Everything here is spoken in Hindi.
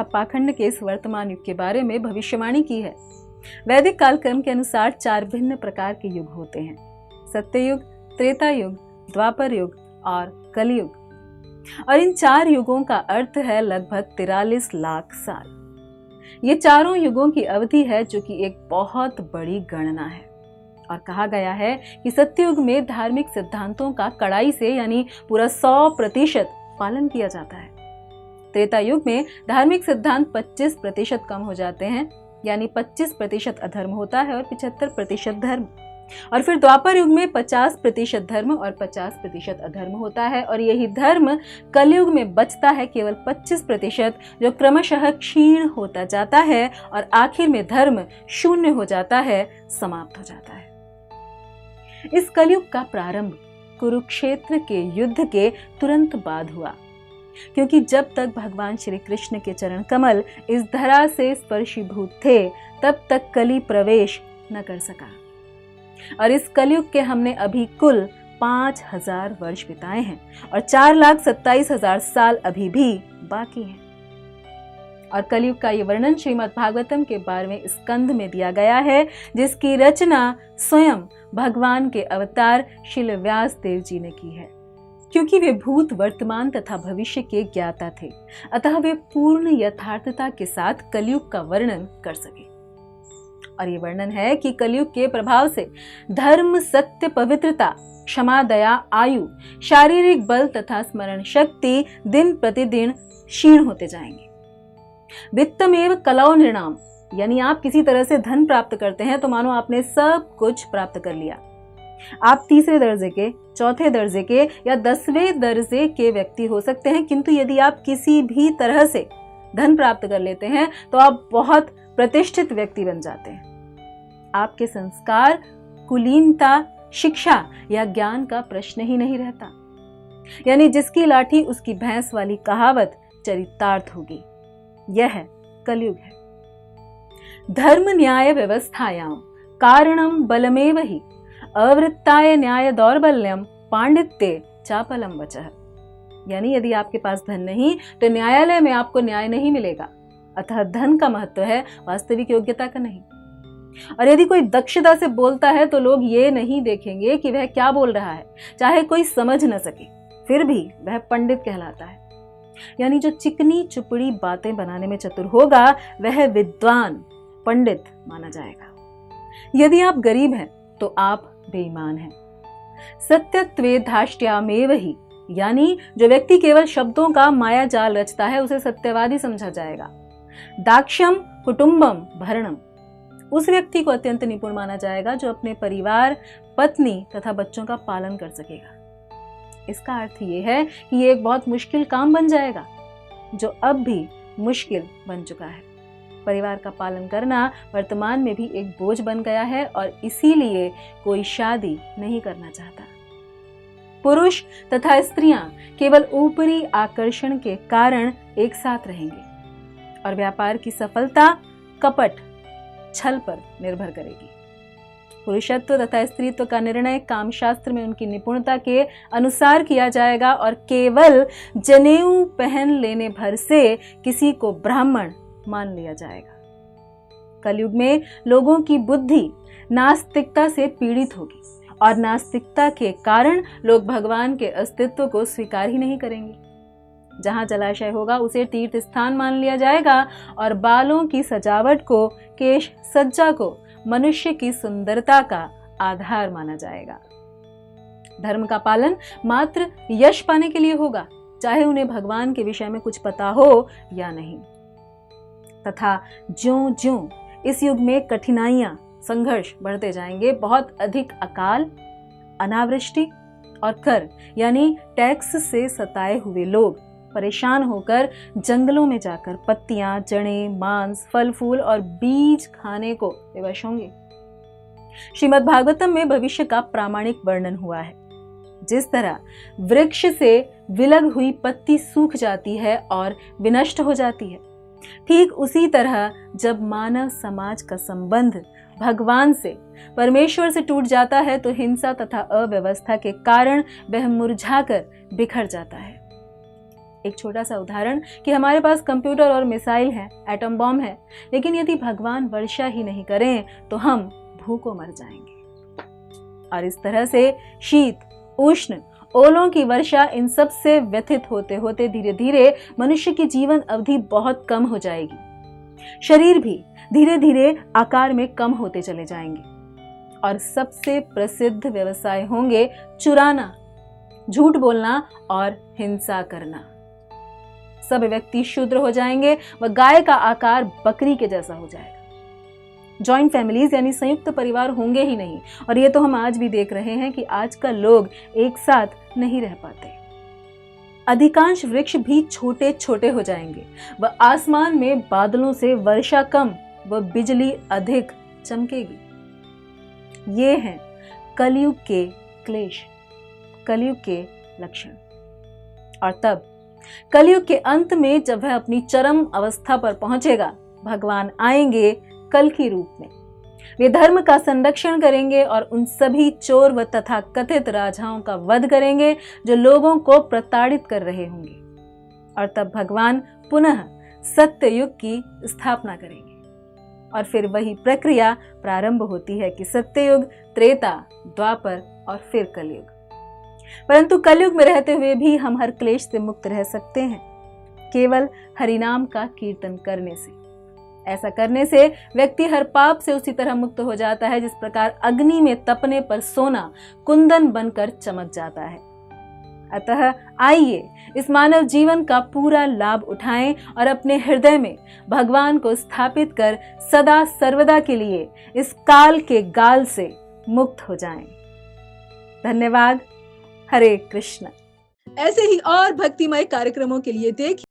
पाखंड के इस वर्तमान युग के बारे में भविष्यवाणी की है। वैदिक कालक्रम के अनुसार 4 भिन्न प्रकार के युग होते हैं: सत्ययुग, त्रेता युग, द्वापर युग और कलयुग। और इन 4 युगों का अर्थ है लगभग 43 लाख साल। ये चारों युगों की अवधि है, जो कि एक बहुत बड़ी गणना है। और कहा गया है कि सत्ययुग में धार्मिक सिद्धांतों का कड़ाई से यानी पूरा 100% पालन किया जाता है। त्रेता युग में धार्मिक सिद्धांत 25% कम हो जाते हैं, यानी 25% अधर्म होता है और 75% धर्म। और फिर द्वापर युग में 50% धर्म और 50% अधर्म होता है, और यही धर्म कलयुग में बचता है केवल 25%, जो क्रमशः क्षीण होता जाता है और आखिर में धर्म शून्य हो जाता है, समाप्त हो जाता है। इस कलयुग का प्रारंभ कुरुक्षेत्र के युद्ध के तुरंत बाद हुआ, क्योंकि जब तक भगवान श्री कृष्ण के चरण कमल इस धरा से स्पर्शीभूत थे, तब तक कली प्रवेश न कर सका। और इस कलयुग के हमने अभी कुल 5000 वर्ष बिताए हैं और 4,27,000 साल अभी भी बाकी हैं। और कलयुग का ये वर्णन श्रीमद् भागवतम के 12वें स्कंध में दिया गया है, जिसकी रचना स्वयं भगवान के अवतार श्रील व्यास देव जी ने की है। क्योंकि वे भूत, वर्तमान तथा भविष्य के ज्ञाता थे, अतः वे पूर्ण यथार्थता के साथ कलयुग का वर्णन कर सके। और ये वर्णन है कि कलयुग के प्रभाव से धर्म, सत्य, पवित्रता, क्षमा, दया, आयु, शारीरिक बल तथा स्मरण शक्ति दिन प्रतिदिन क्षीण होते जाएंगे। वित्तमेव कलौ नृणाम, यानी आप किसी तरह से धन प्राप्त करते हैं तो मानो आपने सब कुछ प्राप्त कर लिया। आप तीसरे दर्जे के, चौथे दर्जे के या 10वें दर्जे के व्यक्ति हो सकते हैं, किंतु यदि आप किसी भी तरह से धन प्राप्त कर लेते हैं तो आप बहुत प्रतिष्ठित व्यक्ति बन जाते हैं। आपके संस्कार, कुलीनता, शिक्षा या ज्ञान का प्रश्न ही नहीं रहता। यानी जिसकी लाठी उसकी भैंस वाली कहावत चरितार्थ होगी। यह कलयुग है। धर्म न्याय व्यवस्थायां कारणम बलमेव ही अवृत्ताय न्याय दौर्बल्यम पांडित्य चापलम वचः। यानी यदि आपके पास धन नहीं तो न्यायालय में आपको न्याय नहीं मिलेगा। अतः धन का महत्व है, वास्तविक योग्यता का नहीं। और यदि कोई दक्षता से बोलता है तो लोग ये नहीं देखेंगे कि वह क्या बोल रहा है, चाहे कोई समझ न सके, फिर भी वह पंडित कहलाता है। यानी जो चिकनी चुपड़ी बातें बनाने में चतुर होगा वह विद्वान, पंडित माना जाएगा। यदि आप गरीब हैं तो आप बेईमान हैं। सत्यत्वे धाष्ट्यामेव ही, यानी जो व्यक्ति केवल शब्दों का माया जाल रचता है उसे सत्यवादी समझा जाएगा। दाक्ष्यम कुटुंबम भरणम, उस व्यक्ति को अत्यंत निपुण माना जाएगा जो अपने परिवार, पत्नी तथा बच्चों का पालन कर सकेगा। इसका अर्थ ये है कि ये एक बहुत मुश्किल काम बन जाएगा, जो अब भी मुश्किल बन चुका है। परिवार का पालन करना वर्तमान में भी एक बोझ बन गया है और इसीलिए कोई शादी नहीं करना चाहता। पुरुष तथा स्त्रियां केवल ऊपरी आकर्षण के कारण एक साथ रहेंगे और व्यापार की सफलता कपट, छल पर निर्भर करेगी। पुरुषत्व तथा स्त्रीत्व का निर्णय कामशास्त्र में उनकी निपुणता के अनुसार किया जाएगा और केवल जनेऊ पहन लेने भर से किसी को ब्राह्मण मान लिया जाएगा। कलयुग में लोगों की बुद्धि नास्तिकता से पीड़ित होगी और नास्तिकता के कारण लोग भगवान के अस्तित्व को स्वीकार ही नहीं करेंगे। जहां जलाशय होगा उसे तीर्थ स्थान मान लिया जाएगा और बालों की सजावट को, केश सज्जा को मनुष्य की सुंदरता का आधार माना जाएगा। धर्म का पालन मात्र यश पाने के लिए होगा, चाहे उन्हें भगवान के विषय में कुछ पता हो या नहीं। तथा ज्यों-ज्यों इस युग में कठिनाइयां, संघर्ष बढ़ते जाएंगे, बहुत अधिक अकाल, अनावृष्टि और कर यानी टैक्स से सताए हुए लोग परेशान होकर जंगलों में जाकर पत्तियां, जड़ें, मांस, फल फूल और बीज खाने को विवश होंगे। श्रीमद् भागवतम में भविष्य का प्रामाणिक वर्णन हुआ है। जिस तरह वृक्ष से विलग हुई पत्ती सूख जाती है और विनष्ट हो जाती है, ठीक उसी तरह जब मानव समाज का संबंध भगवान से, परमेश्वर से टूट जाता है तो हिंसा तथा अव्यवस्था के कारण वह मुरझाकर बिखर जाता है। एक छोटा सा उदाहरण कि हमारे पास कंप्यूटर और मिसाइल है, एटम बॉम्ब है, लेकिन यदि भगवान वर्षा ही नहीं करें तो हम भूखों मर जाएंगे। और इस तरह से शीत, उष्ण, ओलों की वर्षा, इन सब से व्यथित होते होते धीरे धीरे मनुष्य की जीवन अवधि बहुत कम हो जाएगी। शरीर भी धीरे धीरे आकार में कम होते चले जाएंगे और सबसे प्रसिद्ध व्यवसाय होंगे चुराना, झूठ बोलना और हिंसा करना। सब व्यक्ति शूद्र हो जाएंगे व गाय का आकार बकरी के जैसा हो जाएगा। जॉइंट फैमिलीज यानी संयुक्त परिवार होंगे ही नहीं, और ये तो हम आज भी देख रहे हैं कि आजकल लोग एक साथ नहीं रह पाते। अधिकांश वृक्ष भी छोटे छोटे हो जाएंगे व आसमान में बादलों से वर्षा कम व बिजली अधिक चमकेगी। ये हैं कलयुग के क्लेश, कलयुग के लक्षण। और तब कलयुग के अंत में जब वह अपनी चरम अवस्था पर पहुंचेगा, भगवान आएंगे कल की रूप में। वे धर्म का संरक्षण करेंगे और उन सभी चोर व तथा कथित राजाओं का वध करेंगे जो लोगों को प्रताड़ित कर रहे होंगे। और तब भगवान पुनः सत्य युग की स्थापना करेंगे और फिर वही प्रक्रिया प्रारंभ होती है कि सत्ययुग, त्रेता, द्वापर और फिर कलयुग। परंतु कलयुग में रहते हुए भी हम हर क्लेश से मुक्त रह सकते हैं, केवल हरिनाम का कीर्तन करने से। ऐसा करने से व्यक्ति हर पाप से उसी तरह मुक्त हो जाता है जिस प्रकार अग्नि में तपने पर सोना कुंदन बनकर चमक जाता है। अतः आइए इस मानव जीवन का पूरा लाभ उठाएं और अपने हृदय में भगवान को स्थापित कर सदा सर्वदा के लिए इस काल के गाल से मुक्त हो जाएं। धन्यवाद। हरे कृष्ण। ऐसे ही और भक्तिमय कार्यक्रमों के लिए देखिए